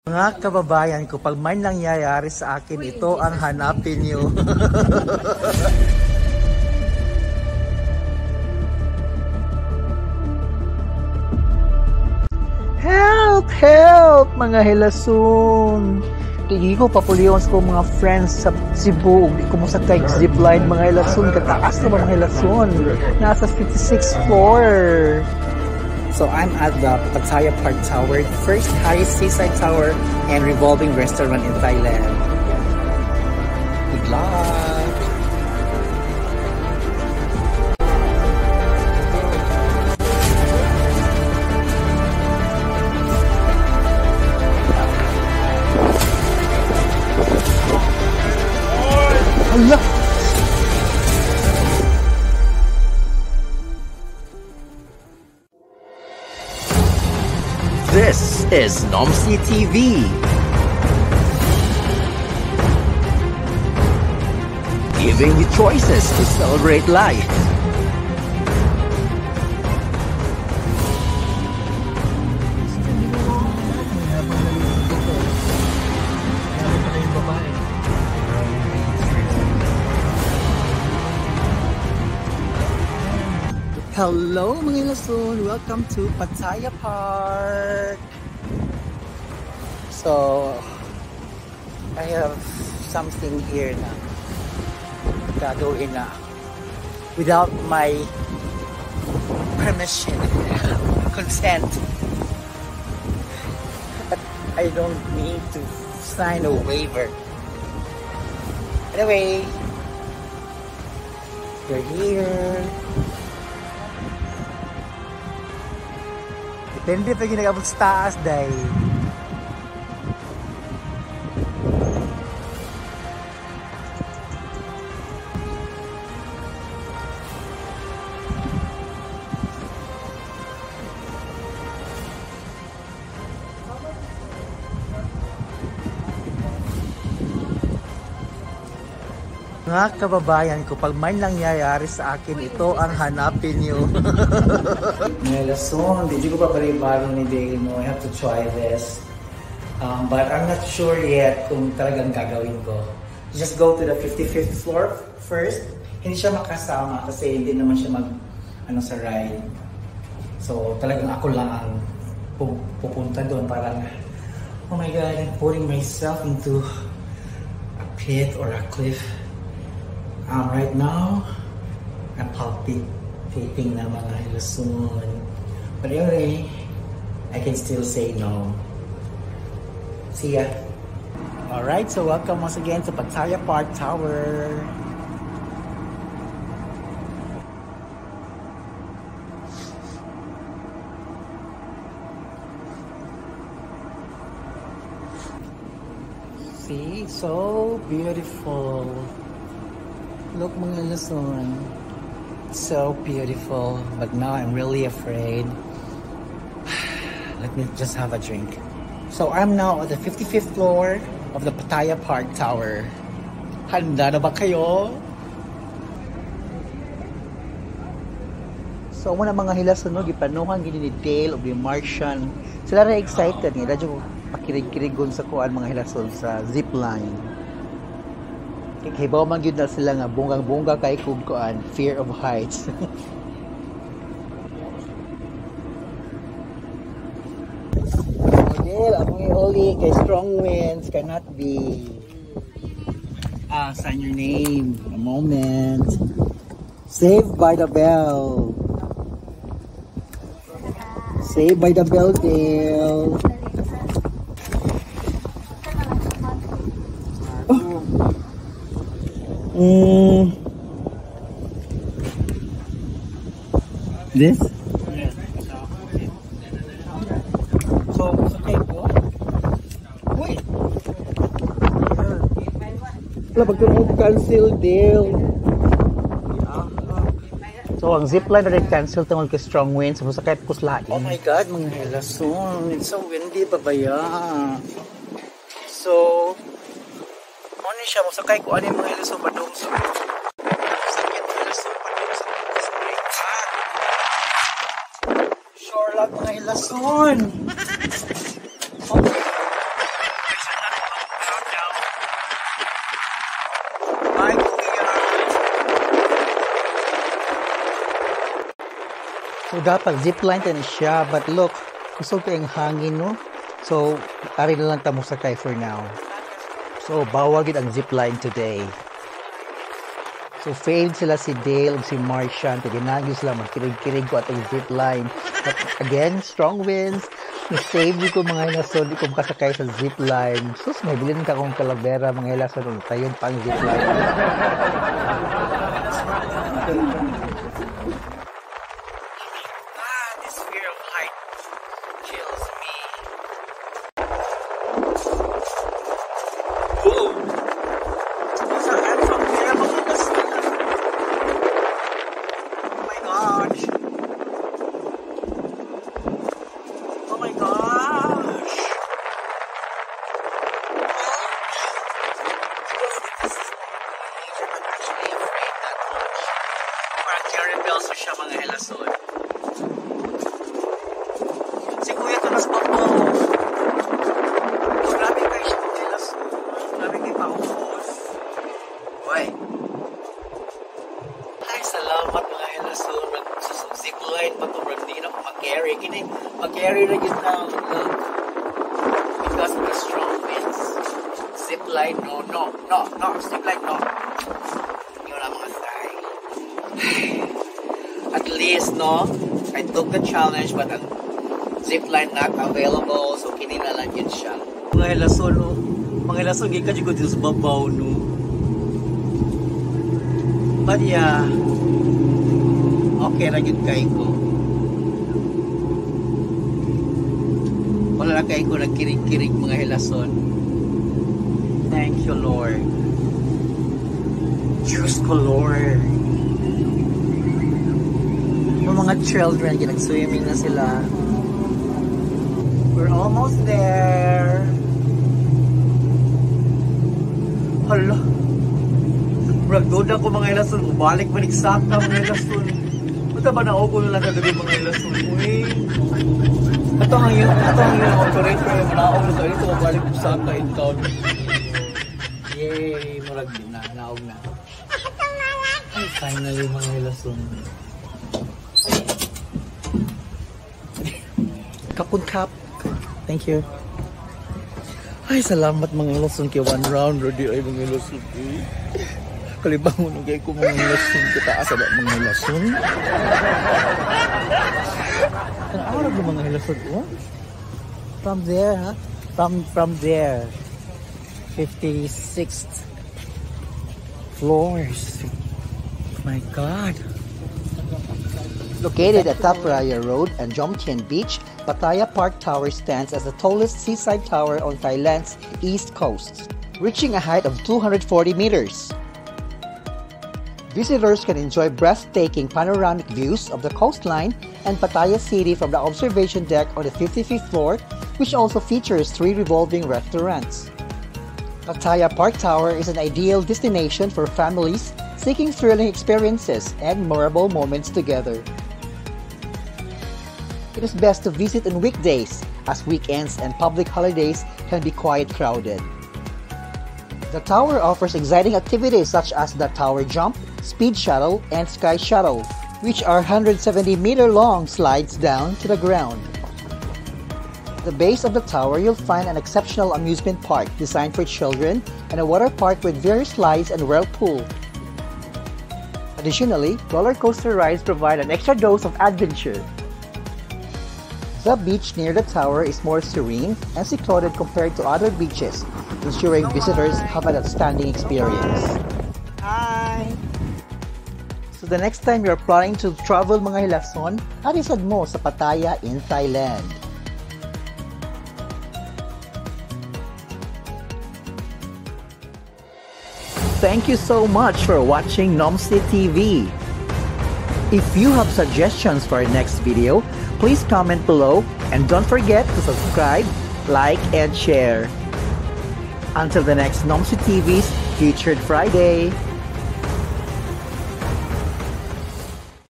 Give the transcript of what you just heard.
Mga kababayan ko, pag may nangyayari sa akin, ito ang hanapin nyo. Help! Help! Mga hilason! Tigi ko, papuliwan ko mga friends sa Cebu. Di ko mo sa kay zipline mga hilason. Kataas na mga hilason. Nasa 56th floor. So I'm at the Pattaya Park Tower, first highest seaside tower and revolving restaurant in Thailand. Good luck! Allah! This is Nomsi TV. Giving you choices to celebrate life. Hello mga Lason! Welcome to Pattaya Park! So, I have something here na gagawin na without my permission, consent. But I don't need to sign a waiver. Anyway, we're here. Depende pa ginagabot sa taas, day. Mga kababayan ko, pag may nangyayari sa akin, ito ang hanapin nyo. Mga Lason, hindi ko pa bali-bali ni Dale mo. I have to try this. But I'm not sure yet kung talagang gagawin ko. Just go to the 55th floor first. Hindi siya makasama kasi hindi naman siya sa ride. So talagang ako lang ang pupunta doon. Parang, oh my God, I'm putting myself into a pit or a cliff. Right now, I'm palpitating na mga hilason. But anyway, I can still say no. See ya. Alright, so welcome once again to Pattaya Park Tower. See, so beautiful. Look mga Lason, so beautiful, but now I'm really afraid. Let me just have a drink. So I'm now at the 55th floor of the Pattaya Park Tower. Handa na ba kayo? So muna mga hilason, gipanuhan gini ni Dale of the Martian. Sila na excited nga, radyo pakirig-kirigon sa kuan mga hilason sa zipline. Hibaw man yun na sila nga bunggang-bungga kay kuan, fear of heights. Model, among iuli kay strong winds cannot be. Sign your name. A moment. Saved by the bell. Saved by the bell, Dale. This? So, sakay ko? Wait! Wala, pagkaroon cancel deal. So, ang zipline na rin cancel tungkol kay strong winds. So, sakay ko slain. Oh my God, mga hilason. It's so windy, babaya. So, ano siya, masakay ko ano yung mga hilason padong sa sure lang mga hilason. Gapag zipline ta ni siya, but look, gusto ko yung hangin, no? So, ari na lang tamo sakay for now. So, bawal gid ang zipline today. So, failed sila si Dale ug si Martian. Ginagyo sila magkirig-kirig ko atong zipline. But again, strong winds. Na-save ko mga hilason, di ko makasakay sa zipline. Sus, may bilin ka kong kalabera, mga hilason, tayon pang zipline. This fear of height kills me. Whoa! There's a hand from there, mga hilason. Oh my gosh! Oh my gosh! I'm actually afraid that much. Parang Jerry Bells siya mga hilason. Si Kuya ito nas pag mo. Grabe kayo siya mga hilason. Grabe kayo paubos. Uy. Ay, salamat mga hilason. Zipline pa ito. Hindi na ako mag-carry. Mag-carry na yun na. Look. Because of the strong winds. Zipline, no. Zipline, no. Yun ang mga tay. At least, no, I took the challenge, but ang zipline not available, so kininalan yun siya. Mga hilason, no? Mga hilason, gika dyan ko dito sa babaw, no? But yeah, okay na yun kayo ko. Wala na kayo ko nagkirig-kirig mga hilason. Thank you, Lord. Diyos ko, Lord. Yung mga children, nag-swimming na sila. We're almost there. Hala. Bragdoda ko mga hilason. Balik manigsaka mga hilason. Bata ba na ako na lang kagabi mga hilason? Uy. Ito ang yun ang operator. Manaog na kayo. Ito balik ko sa in-town. Yay! Murag na. Naog na. Ay, finally mga hilason. Kapun kap. Thank you. Ay, salamat mga hilason kay one round. Ready ay mga hilason. Kalibang mo nagay ko mga hilason. Kataas na mga hilason. Ang araw ng mga hilason. What? From there, ha? From there. 56th floors. My God. Located at Tapraya Road and Jomtien Beach, Pattaya Park Tower stands as the tallest seaside tower on Thailand's east coast, reaching a height of 240 meters. Visitors can enjoy breathtaking panoramic views of the coastline and Pattaya City from the observation deck on the 55th floor, which also features 3 revolving restaurants. Pattaya Park Tower is an ideal destination for families seeking thrilling experiences and memorable moments together. It is best to visit on weekdays, as weekends and public holidays can be quite crowded. The tower offers exciting activities such as the tower jump, speed shuttle, and sky shuttle, which are 170-meter-long slides down to the ground. At the base of the tower, you'll find an exceptional amusement park designed for children and a water park with various slides and whirlpool. Additionally, roller coaster rides provide an extra dose of adventure. The beach near the tower is more serene and secluded compared to other beaches, ensuring visitors have an outstanding experience. Hi! So the next time you're planning to travel mga hilason, harisad mo sa Pattaya in Thailand. Thank you so much for watching Nomsi TV. If you have suggestions for our next video, please comment below and don't forget to subscribe, like, and share. Until the next Nomsi TV's Featured Friday.